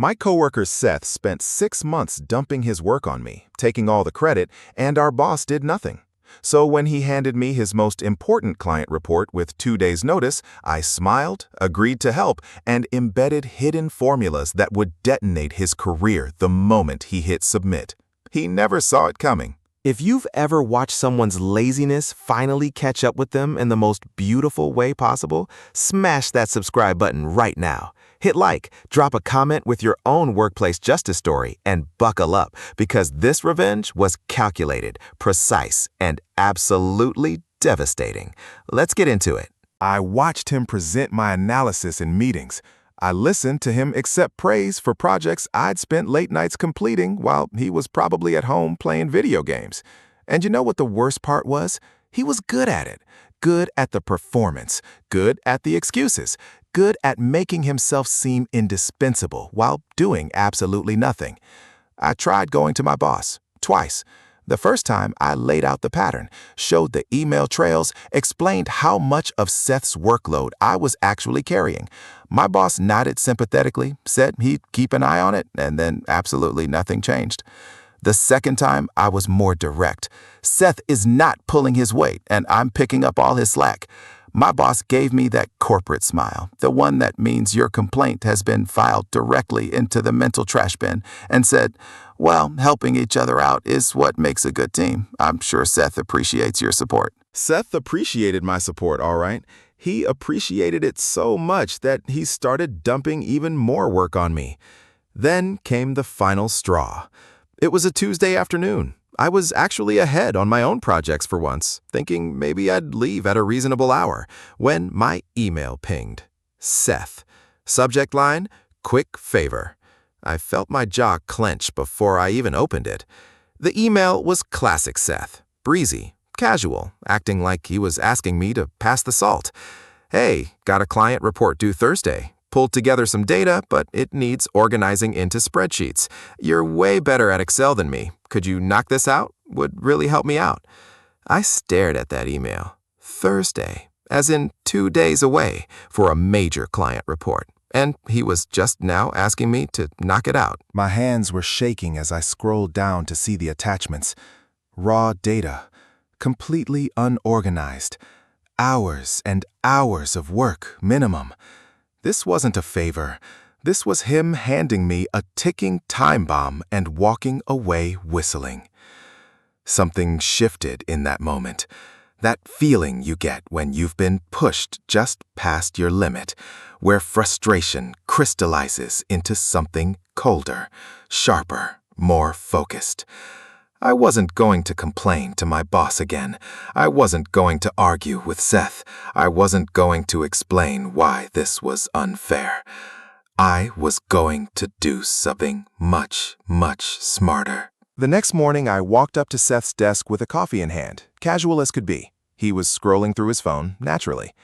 My coworker Seth spent 6 months dumping his work on me, taking all the credit, and our boss did nothing. So when he handed me his most important client report with 2 days' notice, I smiled, agreed to help, and embedded hidden formulas that would detonate his career the moment he hit submit. He never saw it coming. If you've ever watched someone's laziness finally catch up with them in the most beautiful way possible, smash that subscribe button right now. Hit like, drop a comment with your own workplace justice story, and buckle up because this revenge was calculated, precise, and absolutely devastating. Let's get into it. I watched him present my analysis in meetings. I listened to him accept praise for projects I'd spent late nights completing while he was probably at home playing video games. And you know what the worst part was? He was good at it. Good at the performance. Good at the excuses. Good at making himself seem indispensable while doing absolutely nothing. I tried going to my boss, twice. The first time, I laid out the pattern, showed the email trails, explained how much of Seth's workload I was actually carrying. My boss nodded sympathetically, said he'd keep an eye on it, and then absolutely nothing changed. The second time, I was more direct. Seth is not pulling his weight, and I'm picking up all his slack. My boss gave me that corporate smile, the one that means your complaint has been filed directly into the mental trash bin, and said, "Well, helping each other out is what makes a good team. I'm sure Seth appreciates your support." Seth appreciated my support, all right. He appreciated it so much that he started dumping even more work on me. Then came the final straw. It was a Tuesday afternoon. I was actually ahead on my own projects for once, thinking maybe I'd leave at a reasonable hour, when my email pinged. Seth. Subject line, quick favor. I felt my jaw clench before I even opened it. The email was classic Seth. Breezy, casual, acting like he was asking me to pass the salt. Hey, got a client report due Thursday. Pulled together some data, but it needs organizing into spreadsheets. You're way better at Excel than me. Could you knock this out? Would really help me out. I stared at that email. Thursday, as in 2 days away, for a major client report. And he was just now asking me to knock it out. My hands were shaking as I scrolled down to see the attachments. Raw data. Completely unorganized. Hours and hours of work, minimum. This wasn't a favor. This was him handing me a ticking time bomb and walking away whistling. Something shifted in that moment. That feeling you get when you've been pushed just past your limit, where frustration crystallizes into something colder, sharper, more focused. I wasn't going to complain to my boss again. I wasn't going to argue with Seth. I wasn't going to explain why this was unfair. I was going to do something much, much smarter. The next morning, I walked up to Seth's desk with a coffee in hand, casual as could be. He was scrolling through his phone, naturally.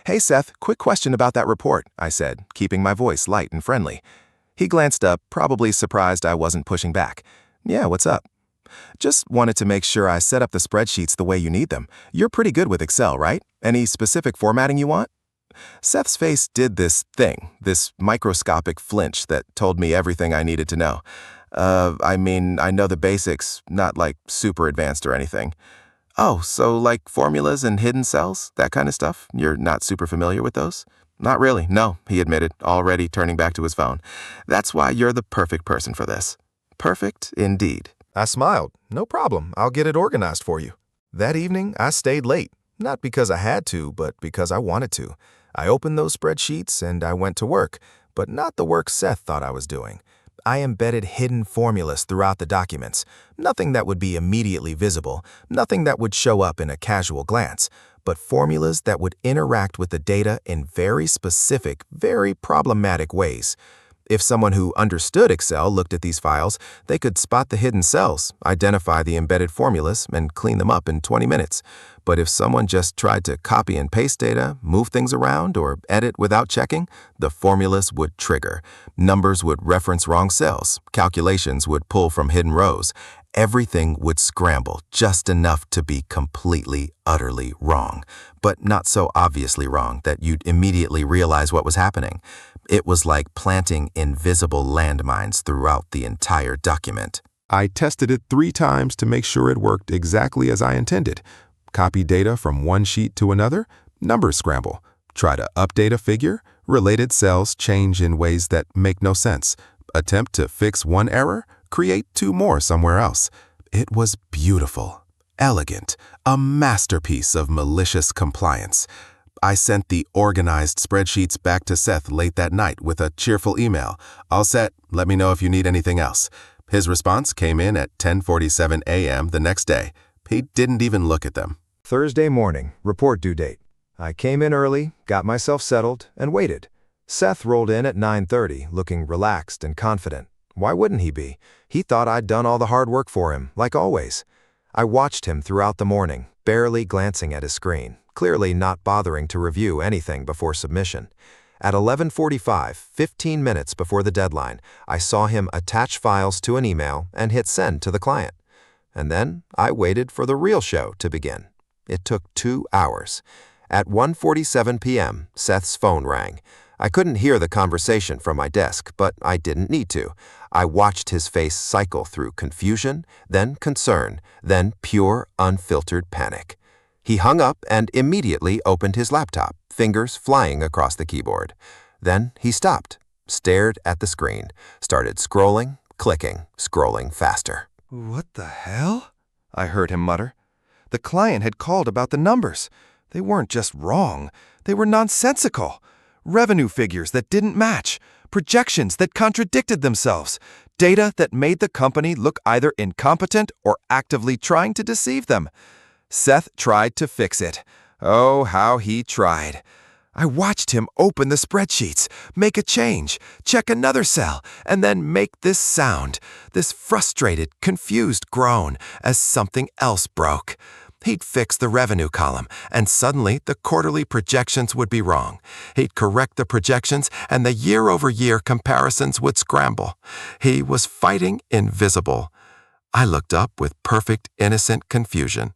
"Hey, Seth, quick question about that report," I said, keeping my voice light and friendly. He glanced up, probably surprised I wasn't pushing back. "Yeah, what's up?" "Just wanted to make sure I set up the spreadsheets the way you need them. You're pretty good with Excel, right? Any specific formatting you want?" Seth's face did this thing, this microscopic flinch that told me everything I needed to know. I know the basics, not like super advanced or anything." "Oh, so like formulas and hidden cells, that kind of stuff? You're not super familiar with those?" "Not really, no," he admitted, already turning back to his phone. "That's why you're the perfect person for this." Perfect indeed. I smiled. "No problem. I'll get it organized for you." That evening, I stayed late. Not because I had to, but because I wanted to. I opened those spreadsheets and I went to work, but not the work Seth thought I was doing. I embedded hidden formulas throughout the documents. Nothing that would be immediately visible, nothing that would show up in a casual glance, but formulas that would interact with the data in very specific, very problematic ways. If someone who understood Excel looked at these files, they could spot the hidden cells, identify the embedded formulas, and clean them up in 20 minutes. But if someone just tried to copy and paste data, move things around, or edit without checking, the formulas would trigger. Numbers would reference wrong cells. Calculations would pull from hidden rows. Everything would scramble just enough to be completely, utterly wrong, but not so obviously wrong that you'd immediately realize what was happening. It was like planting invisible landmines throughout the entire document. I tested it 3 times to make sure it worked exactly as I intended. Copy data from one sheet to another, numbers scramble. Try to update a figure, related cells change in ways that make no sense. Attempt to fix one error, create 2 more somewhere else. It was beautiful, elegant, a masterpiece of malicious compliance. I sent the organized spreadsheets back to Seth late that night with a cheerful email. "All set, let me know if you need anything else." His response came in at 10:47 a.m. the next day. He didn't even look at them. Thursday morning, report due date. I came in early, got myself settled, and waited. Seth rolled in at 9:30, looking relaxed and confident. Why wouldn't he be? He thought I'd done all the hard work for him, like always. I watched him throughout the morning, barely glancing at his screen, clearly not bothering to review anything before submission. At 11:45, 15 minutes before the deadline, I saw him attach files to an email and hit send to the client. And then I waited for the real show to begin. It took 2 hours. At 1:47 p.m., Seth's phone rang. I couldn't hear the conversation from my desk, but I didn't need to. I watched his face cycle through confusion, then concern, then pure, unfiltered panic. He hung up and immediately opened his laptop, fingers flying across the keyboard. Then he stopped, stared at the screen, started scrolling, clicking, scrolling faster. "What the hell?" I heard him mutter. The client had called about the numbers. They weren't just wrong, they were nonsensical. Revenue figures that didn't match, projections that contradicted themselves, data that made the company look either incompetent or actively trying to deceive them. Seth tried to fix it. Oh, how he tried. I watched him open the spreadsheets, make a change, check another cell, and then make this sound, this frustrated, confused groan as something else broke. He'd fix the revenue column, and suddenly the quarterly projections would be wrong. He'd correct the projections, and the year-over-year comparisons would scramble. He was fighting invisible. I looked up with perfect, innocent confusion.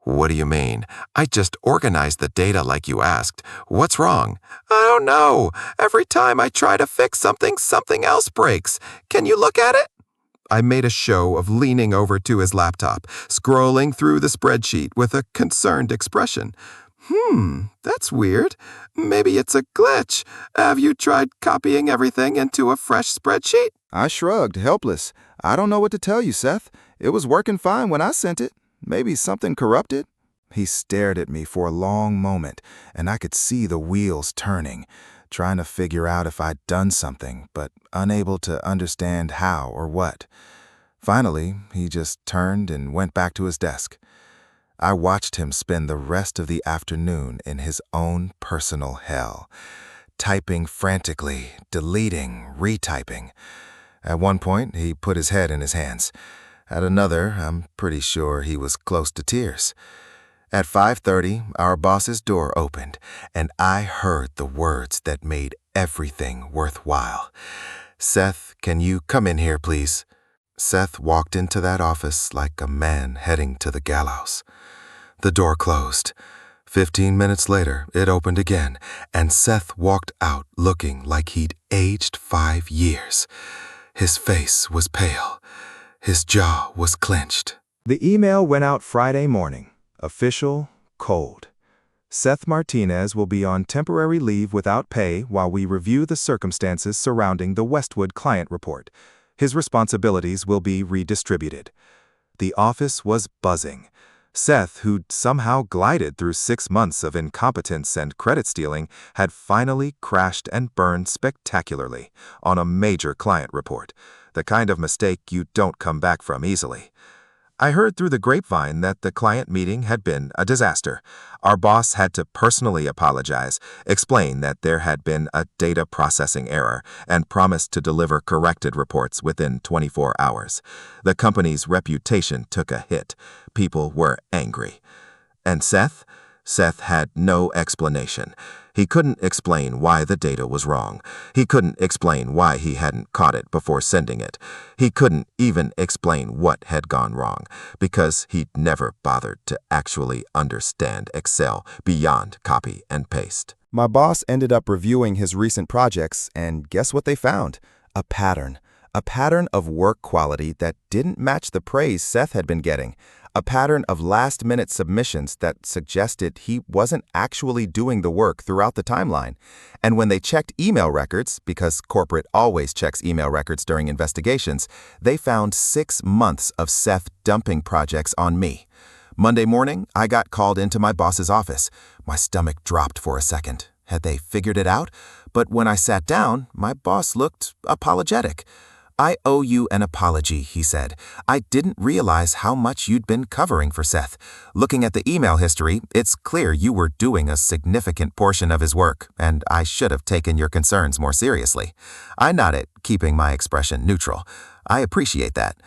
"What do you mean? I just organized the data like you asked. What's wrong?" "I don't know. Every time I try to fix something, something else breaks. Can you look at it?" I made a show of leaning over to his laptop, scrolling through the spreadsheet with a concerned expression. That's weird. Maybe it's a glitch. Have you tried copying everything into a fresh spreadsheet?" I shrugged, helpless. "I don't know what to tell you, Seth. It was working fine when I sent it. Maybe something corrupted?" He stared at me for a long moment, and I could see the wheels turning, trying to figure out if I'd done something, but unable to understand how or what. Finally, he just turned and went back to his desk. I watched him spend the rest of the afternoon in his own personal hell, typing frantically, deleting, retyping. At one point, he put his head in his hands. At another, I'm pretty sure he was close to tears. At 5:30, our boss's door opened, and I heard the words that made everything worthwhile. "Seth, can you come in here, please?" Seth walked into that office like a man heading to the gallows. The door closed. 15 minutes later, it opened again, and Seth walked out looking like he'd aged 5 years. His face was pale. His jaw was clenched. The email went out Friday morning. Official, cold. Seth Martinez will be on temporary leave without pay while we review the circumstances surrounding the Westwood client report. His responsibilities will be redistributed. The office was buzzing. Seth, who'd somehow glided through 6 months of incompetence and credit stealing, had finally crashed and burned spectacularly on a major client report, the kind of mistake you don't come back from easily. I heard through the grapevine that the client meeting had been a disaster. Our boss had to personally apologize, explain that there had been a data processing error, and promised to deliver corrected reports within 24 hours. The company's reputation took a hit. People were angry. And Seth? Seth had no explanation. He couldn't explain why the data was wrong. He couldn't explain why he hadn't caught it before sending it. He couldn't even explain what had gone wrong, because he'd never bothered to actually understand Excel beyond copy and paste. My boss ended up reviewing his recent projects, and guess what they found? A pattern. A pattern of work quality that didn't match the praise Seth had been getting. A pattern of last-minute submissions that suggested he wasn't actually doing the work throughout the timeline. And when they checked email records, because corporate always checks email records during investigations, they found 6 months of Seth dumping projects on me. Monday morning, I got called into my boss's office. My stomach dropped for a second. Had they figured it out? But when I sat down, my boss looked apologetic. "I owe you an apology," he said. "I didn't realize how much you'd been covering for Seth. Looking at the email history, it's clear you were doing a significant portion of his work, and I should have taken your concerns more seriously." I nodded, keeping my expression neutral. "I appreciate that.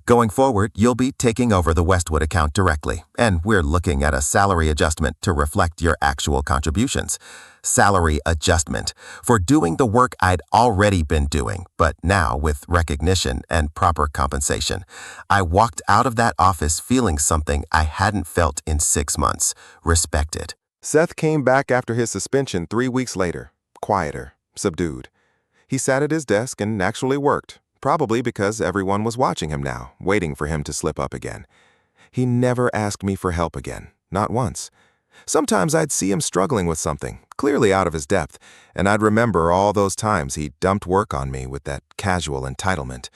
Going forward, you'll be taking over the Westwood account directly, and we're looking at a salary adjustment to reflect your actual contributions." Salary adjustment for doing the work I'd already been doing, but now with recognition and proper compensation. I walked out of that office feeling something I hadn't felt in 6 months: respected. Seth came back after his suspension 3 weeks later, quieter, subdued. He sat at his desk and actually worked, probably because everyone was watching him now, waiting for him to slip up again. He never asked me for help again, not once. Sometimes I'd see him struggling with something, clearly out of his depth, and I'd remember all those times he dumped work on me with that casual entitlement.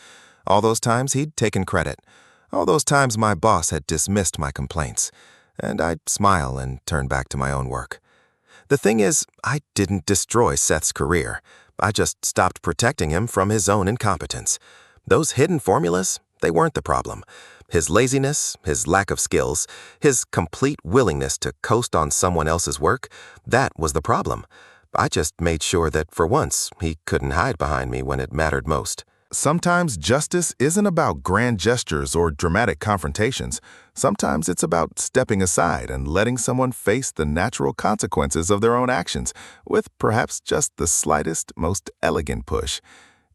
All those times he'd taken credit. All those times my boss had dismissed my complaints. And I'd smile and turn back to my own work. The thing is, I didn't destroy Seth's career. I just stopped protecting him from his own incompetence. Those hidden formulas, they weren't the problem. His laziness, his lack of skills, his complete willingness to coast on someone else's work, that was the problem. I just made sure that for once, he couldn't hide behind me when it mattered most. Sometimes justice isn't about grand gestures or dramatic confrontations. Sometimes it's about stepping aside and letting someone face the natural consequences of their own actions, with perhaps just the slightest, most elegant push.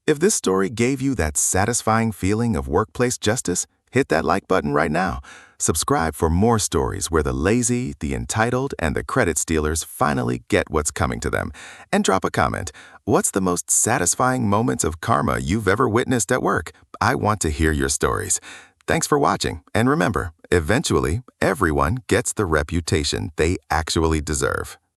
If this story gave you that satisfying feeling of workplace justice, hit that like button right now. Subscribe for more stories where the lazy, the entitled, and the credit stealers finally get what's coming to them. And drop a comment. What's the most satisfying moments of karma you've ever witnessed at work? I want to hear your stories. Thanks for watching, and remember, eventually, everyone gets the reputation they actually deserve.